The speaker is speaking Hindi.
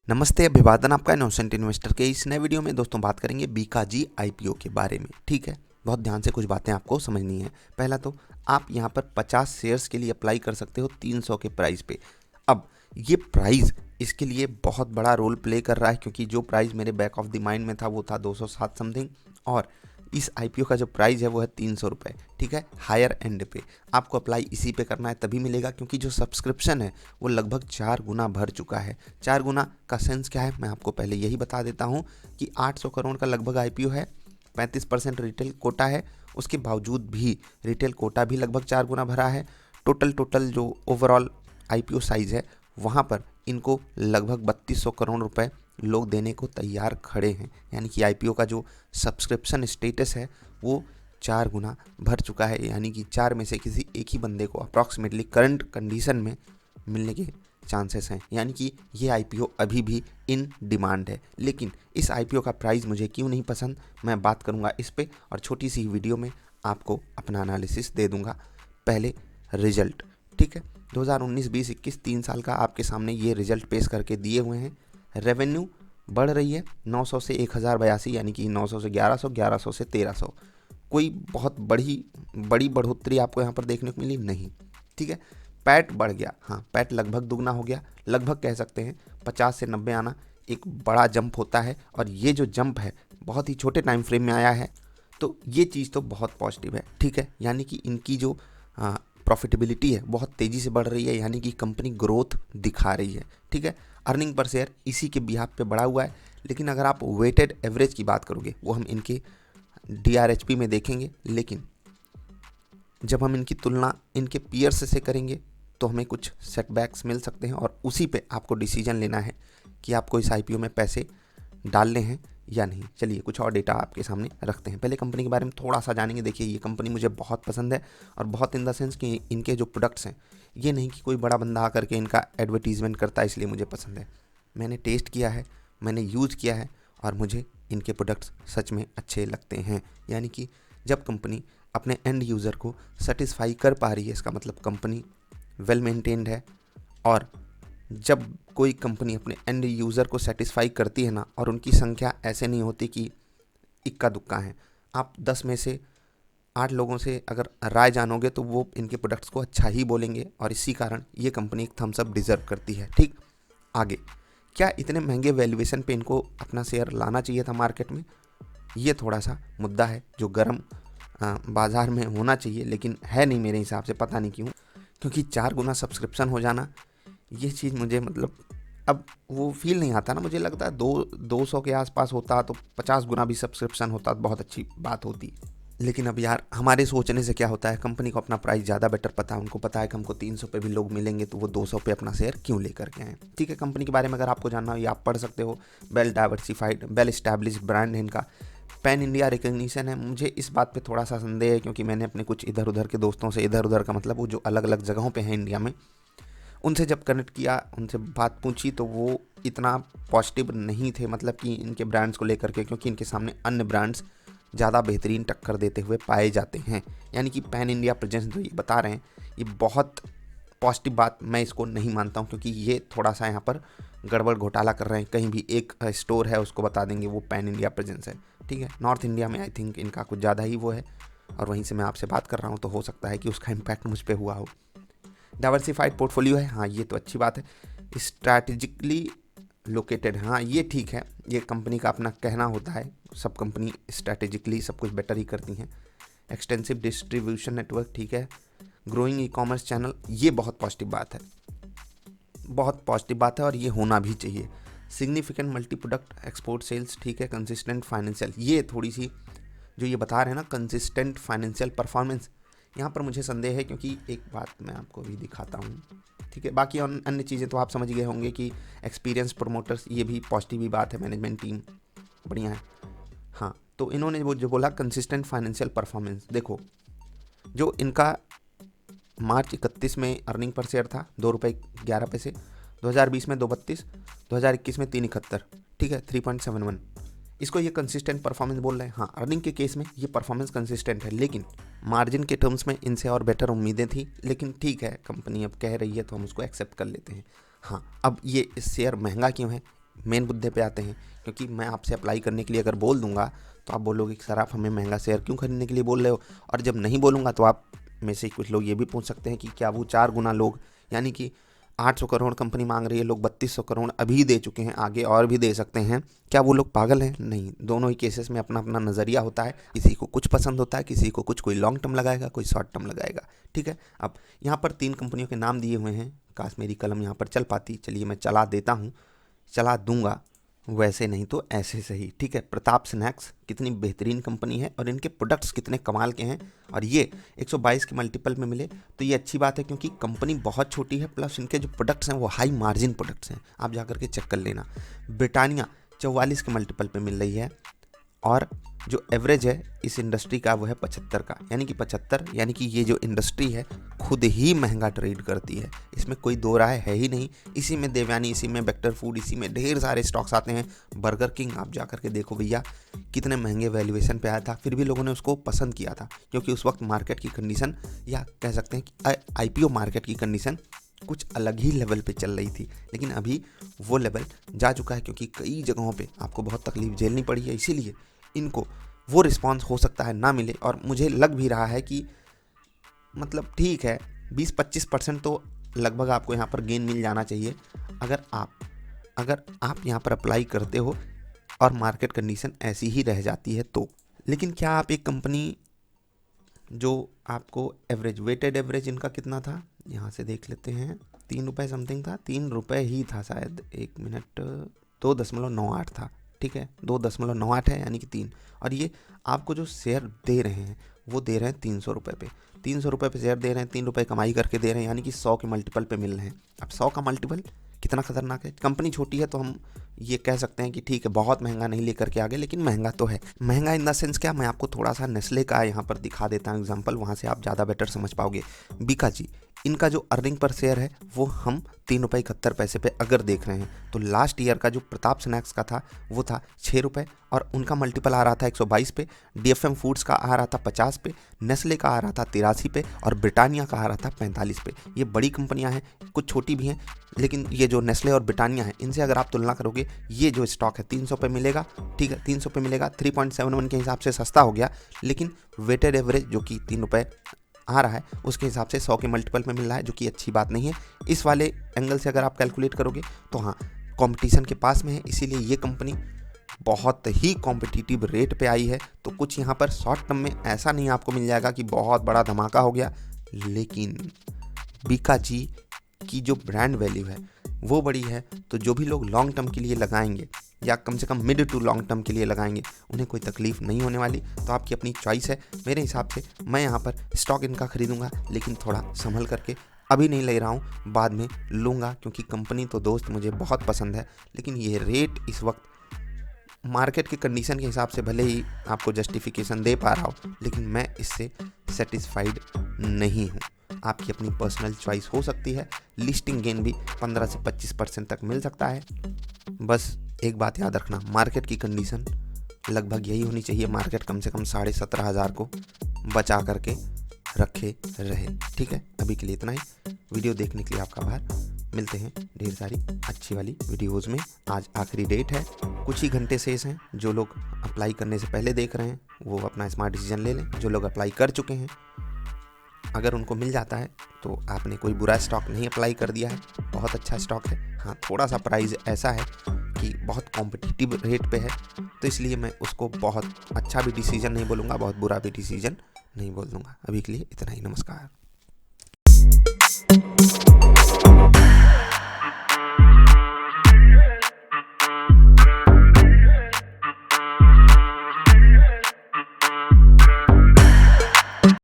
नमस्ते, अभिवादन आपका इनोसेंट इन्वेस्टर के इस नए वीडियो में दोस्तों बात करेंगे बीकाजी आईपीओ के बारे में। ठीक है, बहुत ध्यान से कुछ बातें आपको समझनी है। पहला तो आप यहाँ पर 50 शेयर्स के लिए अप्लाई कर सकते हो 300 के प्राइस पे। अब ये प्राइस इसके लिए बहुत बड़ा रोल प्ले कर रहा है, क्योंकि जो प्राइस मेरे बैक ऑफ द माइंड में था वो था 207 समथिंग, और इस आईपीओ का जो प्राइस है वो है 300 रुपये। ठीक है, हायर एंड पे आपको अप्लाई इसी पे करना है, तभी मिलेगा, क्योंकि जो सब्सक्रिप्शन है वो लगभग 4 गुना भर चुका है। 4 गुना का सेंस क्या है, मैं आपको पहले यही बता देता हूँ कि 800 करोड़ का लगभग आईपीओ है, 35% रिटेल कोटा है, उसके बावजूद भी रिटेल कोटा भी लगभग 4 गुना भरा है। टोटल जो ओवरऑल आईपीओ साइज़ है वहाँ पर इनको लगभग 3200 करोड़ रुपए लोग देने को तैयार खड़े हैं। यानी कि आईपीओ का जो सब्सक्रिप्शन स्टेटस है वो 4 गुना भर चुका है। यानी कि 4 में से किसी एक ही बंदे को अप्रॉक्सीमेटली करंट कंडीशन में मिलने के चांसेस हैं। यानी कि ये आईपीओ अभी भी इन डिमांड है। लेकिन इस आईपीओ का प्राइस मुझे क्यों नहीं पसंद, मैं बात करूँगा इस पे, और छोटी सी वीडियो में आपको अपना एनालिसिस दे दूँगा। पहले रिजल्ट, ठीक है, 2019, 20, 21 3 साल का आपके सामने ये रिजल्ट पेश करके दिए हुए हैं। रेवेन्यू बढ़ रही है 900 से 1082, यानी कि 900 से 1100, 1100 से 1300। कोई बहुत बड़ी बढ़ोतरी आपको यहाँ पर देखने को मिली नहीं। ठीक है, पैट बढ़ गया, हाँ पैट लगभग दुगना हो गया, लगभग कह सकते हैं 50 से 90 आना एक बड़ा जंप होता है, और ये जो जंप है बहुत ही छोटे टाइम फ्रेम में आया है, तो ये चीज़ तो बहुत पॉजिटिव है। ठीक है, यानी कि इनकी जो प्रॉफिटेबिलिटी है बहुत तेज़ी से बढ़ रही है, यानी कि कंपनी ग्रोथ दिखा रही है। ठीक है, अर्निंग पर शेयर इसी के बिहाफ पे बढ़ा हुआ है। लेकिन अगर आप वेटेड एवरेज की बात करोगे, वो हम इनके डीआरएचपी में देखेंगे, लेकिन जब हम इनकी तुलना इनके पीयर्स से करेंगे तो हमें कुछ सेटबैक्स मिल सकते हैं, और उसी पे आपको डिसीजन लेना है कि आपको इस आईपीओ में पैसे डालने हैं या नहीं। चलिए कुछ और डेटा आपके सामने रखते हैं। पहले कंपनी के बारे में थोड़ा सा जानेंगे। देखिए, ये कंपनी मुझे बहुत पसंद है, और बहुत इन द सेंस कि इनके जो प्रोडक्ट्स हैं, ये नहीं कि कोई बड़ा बंदा आकर के इनका एडवर्टीजमेंट करता है इसलिए मुझे पसंद है। मैंने टेस्ट किया है, मैंने यूज़ किया है, और मुझे इनके प्रोडक्ट्स सच में अच्छे लगते हैं। यानी कि जब कंपनी अपने एंड यूज़र को सेटिस्फाई कर पा रही है, इसका मतलब कंपनी वेल मेंटेन्ड है। और जब कोई कंपनी अपने एंड यूज़र को सेटिस्फाई करती है ना, और उनकी संख्या ऐसे नहीं होती कि इक्का दुक्का है, आप 10 में से 8 लोगों से अगर राय जानोगे तो वो इनके प्रोडक्ट्स को अच्छा ही बोलेंगे, और इसी कारण ये कंपनी एक थम्स अप डिज़र्व करती है। ठीक, आगे क्या इतने महंगे वैल्यूएशन पे इनको अपना शेयर लाना चाहिए था मार्केट में, ये थोड़ा सा मुद्दा है जो गर्म बाज़ार में होना चाहिए, लेकिन है नहीं मेरे हिसाब से, पता नहीं क्यों। क्योंकि 4 गुना सब्सक्रिप्शन हो जाना, ये चीज़ मुझे मतलब अब वो फील नहीं आता ना। मुझे लगता है 200 के आसपास होता तो 50 गुना भी सब्सक्रिप्शन होता तो बहुत अच्छी बात होती। लेकिन अब यार हमारे सोचने से क्या होता है, कंपनी को अपना प्राइस ज़्यादा बेटर पता है, उनको पता है कि हमको 300 पे भी लोग मिलेंगे, तो वो 200 पे अपना शेयर क्यों लेकर के आए। ठीक है, कंपनी के बारे में अगर आपको जानना हो ये आप पढ़ सकते हो। Well diversified, well established brand है इनका, पैन इंडिया रिकग्निशन है। मुझे इस बात पे थोड़ा सा संदेह है, क्योंकि मैंने अपने कुछ इधर उधर के दोस्तों से, इधर उधर का मतलब वो जो अलग अलग जगहों पे हैं इंडिया में, उनसे जब कनेक्ट किया, उनसे बात पूछी, तो वो इतना पॉजिटिव नहीं थे, मतलब कि इनके ब्रांड्स को लेकर के, क्योंकि इनके सामने अन्य ब्रांड्स ज़्यादा बेहतरीन टक्कर देते हुए पाए जाते हैं। यानी कि पैन इंडिया प्रेजेंस जो ये बता रहे हैं, ये बहुत पॉजिटिव बात मैं इसको नहीं मानता हूँ, क्योंकि ये थोड़ा सा यहाँ पर गड़बड़ घोटाला कर रहे हैं। कहीं भी एक स्टोर है उसको बता देंगे वो पैन इंडिया प्रेजेंस है। ठीक है, नॉर्थ इंडिया में आई थिंक इनका कुछ ज़्यादा ही वो है, और वहीं से मैं आपसे बात कर रहा हूँ, तो हो सकता है कि उसका इम्पैक्ट मुझ पर हुआ हो। डाइवर्सिफाइड पोर्टफोलियो है, हाँ ये तो अच्छी बात है। स्ट्रैटेजिकली लोकेटेड, हाँ ये ठीक है, ये कंपनी का अपना कहना होता है, सब कंपनी स्ट्रैटेजिकली सब कुछ बेटर ही करती हैं। एक्सटेंसिव डिस्ट्रीब्यूशन नेटवर्क, ठीक है। ग्रोइंग ई कॉमर्स चैनल, ये बहुत पॉजिटिव बात है, बहुत पॉजिटिव बात है, और ये होना भी चाहिए। Significant multi product export sales, ठीक है। कंसिस्टेंट फाइनेंशियल, ये थोड़ी सी जो ये बता रहे हैं ना कंसिस्टेंट फाइनेंशियल परफॉर्मेंस, यहाँ पर मुझे संदेह है, क्योंकि एक बात मैं आपको भी दिखाता हूँ। ठीक है, बाकी अन्य चीज़ें तो आप समझ गए होंगे कि एक्सपीरियंस प्रमोटर्स, ये भी पॉजिटिव ही बात है, मैनेजमेंट टीम बढ़िया है। हाँ, तो इन्होंने वो जो बोला कंसिस्टेंट फाइनेंशियल परफॉर्मेंस, देखो जो इनका मार्च 31 में अर्निंग पर शेयर था 2 रुपये 11 पैसे, 2020 में 2.32, 2021 में 3.71, ठीक है 3.71। इसको ये कंसिस्टेंट परफॉर्मेंस बोल रहे हैं। हाँ, अर्निंग के केस में ये परफॉर्मेंस कंसिस्टेंट है, लेकिन मार्जिन के टर्म्स में इनसे और बेटर उम्मीदें थी, लेकिन ठीक है कंपनी अब कह रही है तो हम उसको एक्सेप्ट कर लेते हैं। हाँ, अब ये शेयर महंगा क्यों है, मेन मुद्दे पे आते हैं, क्योंकि मैं आपसे अप्लाई करने के लिए अगर बोल दूंगा तो आप बोलोगे कि सर आप हमें महंगा शेयर क्यों खरीदने के लिए बोल रहे हो, और जब नहीं बोलूँगा तो आप में से कुछ लोग ये भी पूछ सकते हैं कि क्या वो 4 गुना लोग, यानी कि 800 करोड़ कंपनी मांग रही है, लोग 3200 करोड़ अभी दे चुके हैं, आगे और भी दे सकते हैं, क्या वो लोग पागल हैं? नहीं, दोनों ही केसेस में अपना अपना नज़रिया होता है, किसी को कुछ पसंद होता है, किसी को कुछ, कोई लॉन्ग टर्म लगाएगा, कोई शॉर्ट टर्म लगाएगा, ठीक है। अब यहाँ पर 3 कंपनियों के नाम दिए हुए हैं, काश मेरी कलम यहाँ पर चल पाती, चलिए मैं चला देता हूँ, चला दूंगा, वैसे नहीं तो ऐसे सही, ठीक है। प्रताप स्नैक्स कितनी बेहतरीन कंपनी है और इनके प्रोडक्ट्स कितने कमाल के हैं, और ये 122 के मल्टीपल में मिले तो ये अच्छी बात है, क्योंकि कंपनी बहुत छोटी है, प्लस इनके जो प्रोडक्ट्स हैं वो हाई मार्जिन प्रोडक्ट्स हैं, आप जाकर के चेक कर लेना। ब्रिटानिया 44 के मल्टीपल पे मिल रही है, और जो एवरेज है इस इंडस्ट्री का वो है 75 का, यानी कि 75, यानी कि ये जो इंडस्ट्री है खुद ही महंगा ट्रेड करती है, इसमें कोई दो राय है ही नहीं। इसी में देवयानी, इसी में वेक्टर फूड, इसी में ढेर सारे स्टॉक्स आते हैं। बर्गर किंग आप जा करके देखो भैया, कितने महंगे वैल्यूएशन पे आया था, फिर भी लोगों ने उसको पसंद किया था, क्योंकि उस वक्त मार्केट की कंडीशन, या कह सकते हैं कि IPO मार्केट की कंडीशन कुछ अलग ही लेवल पे चल रही थी। लेकिन अभी वो लेवल जा चुका है, क्योंकि कई जगहों पे आपको बहुत तकलीफ झेलनी पड़ी है, इसीलिए इनको वो रिस्पांस हो सकता है ना मिले, और मुझे लग भी रहा है कि मतलब ठीक है 20-25% तो लगभग आपको यहाँ पर गेन मिल जाना चाहिए, अगर आप यहाँ पर अप्लाई करते हो और मार्केट कंडीशन ऐसी ही रह जाती है तो। लेकिन क्या आप एक कंपनी जो आपको एवरेज, वेटेड एवरेज इनका कितना था, यहाँ से देख लेते हैं, 3 रुपये समथिंग था, 3 रुपये ही था शायद, 1 मिनट, 2.98 था, ठीक है, 2.98 है, यानी कि 3, और ये आपको जो शेयर दे रहे हैं वो दे रहे हैं 300 रुपये पे, 300 रुपये पे शेयर दे रहे हैं, 3 रुपये कमाई करके दे रहे हैं, यानी कि 100 के मल्टीपल पे मिल रहे हैं। अब 100 का मल्टीपल कितना खतरनाक है। कंपनी छोटी है तो हम ये कह सकते हैं कि ठीक है बहुत महंगा नहीं लेकर के आगे, लेकिन महंगा तो है। महंगा इन द सेंस क्या, मैं आपको थोड़ा सा नेस्ले का यहाँ पर दिखा देता हूँ एग्जांपल, वहाँ से आप ज़्यादा बेटर समझ पाओगे। बीकाजी, इनका जो अर्निंग पर शेयर है वो हम 3 रुपये 71 पैसे पे अगर देख रहे हैं, तो लास्ट ईयर का जो प्रताप स्नैक्स का था वो था 6 रुपये, और उनका मल्टीपल आ रहा था 122 पे, DFM फूड्स का आ रहा था 50 पे, नेस्ले का आ रहा था 83 पे, और ब्रिटानिया का आ रहा था 45 पे। ये बड़ी कंपनियां हैं, कुछ छोटी भी हैं, लेकिन ये जो नेस्ले और ब्रिटानिया है इनसे अगर आप तुलना करोगे, ये जो स्टॉक है 300 पे मिलेगा, ठीक है, 300 पे मिलेगा, 3.71 के हिसाब से सस्ता हो गया, लेकिन वेटेड एवरेज जो कि 3 रुपये आ रहा है उसके हिसाब से 100 के मल्टीपल में मिल रहा है, जो कि अच्छी बात नहीं है। इस वाले एंगल से अगर आप कैलकुलेट करोगे तो हाँ, कंपटीशन के पास में है, इसीलिए ये कंपनी बहुत ही कॉम्पिटिटिव रेट पे आई है। तो कुछ यहाँ पर शॉर्ट टर्म में ऐसा नहीं आपको मिल जाएगा कि बहुत बड़ा धमाका हो गया, लेकिन बीकाजी की जो ब्रांड वैल्यू है वो बड़ी है, तो जो भी लोग लॉन्ग टर्म के लिए लगाएंगे या कम से कम मिड टू लॉन्ग टर्म के लिए लगाएंगे उन्हें कोई तकलीफ नहीं होने वाली। तो आपकी अपनी चॉइस है। मेरे हिसाब से मैं यहाँ पर स्टॉक इनका खरीदूंगा, लेकिन थोड़ा संभल करके, अभी नहीं ले रहा हूँ, बाद में लूँगा, क्योंकि कंपनी तो दोस्त मुझे बहुत पसंद है, लेकिन ये रेट इस वक्त मार्केट के कंडीशन के हिसाब से भले ही आपको जस्टिफिकेशन दे पा रहा हूँ, लेकिन मैं इससे सेटिस्फाइड नहीं हूँ। आपकी अपनी पर्सनल चॉइस हो सकती है। लिस्टिंग गेन भी 15 से 25% तक मिल सकता है। बस एक बात याद रखना, मार्केट की कंडीशन लगभग यही होनी चाहिए, मार्केट कम से कम 17,500 को बचा करके रखे रहे, ठीक है। अभी के लिए इतना ही। वीडियो देखने के लिए आपका आभार। मिलते हैं ढेर सारी अच्छी वाली वीडियोज़ में। आज आखिरी डेट है, कुछ ही घंटे शेष हैं। जो लोग अप्लाई करने से पहले देख रहे हैं वो अपना स्मार्ट डिसीजन ले लें। जो लोग अप्लाई कर चुके हैं, अगर उनको मिल जाता है तो आपने कोई बुरा स्टॉक नहीं अप्लाई कर दिया है, बहुत अच्छा स्टॉक है। हाँ, थोड़ा सा प्राइस ऐसा है कि बहुत कॉम्पिटिटिव रेट पे है, तो इसलिए मैं उसको बहुत अच्छा भी डिसीजन नहीं बोलूँगा, बहुत बुरा भी डिसीजन नहीं बोल दूँगा। अभी के लिए इतना ही। नमस्कार।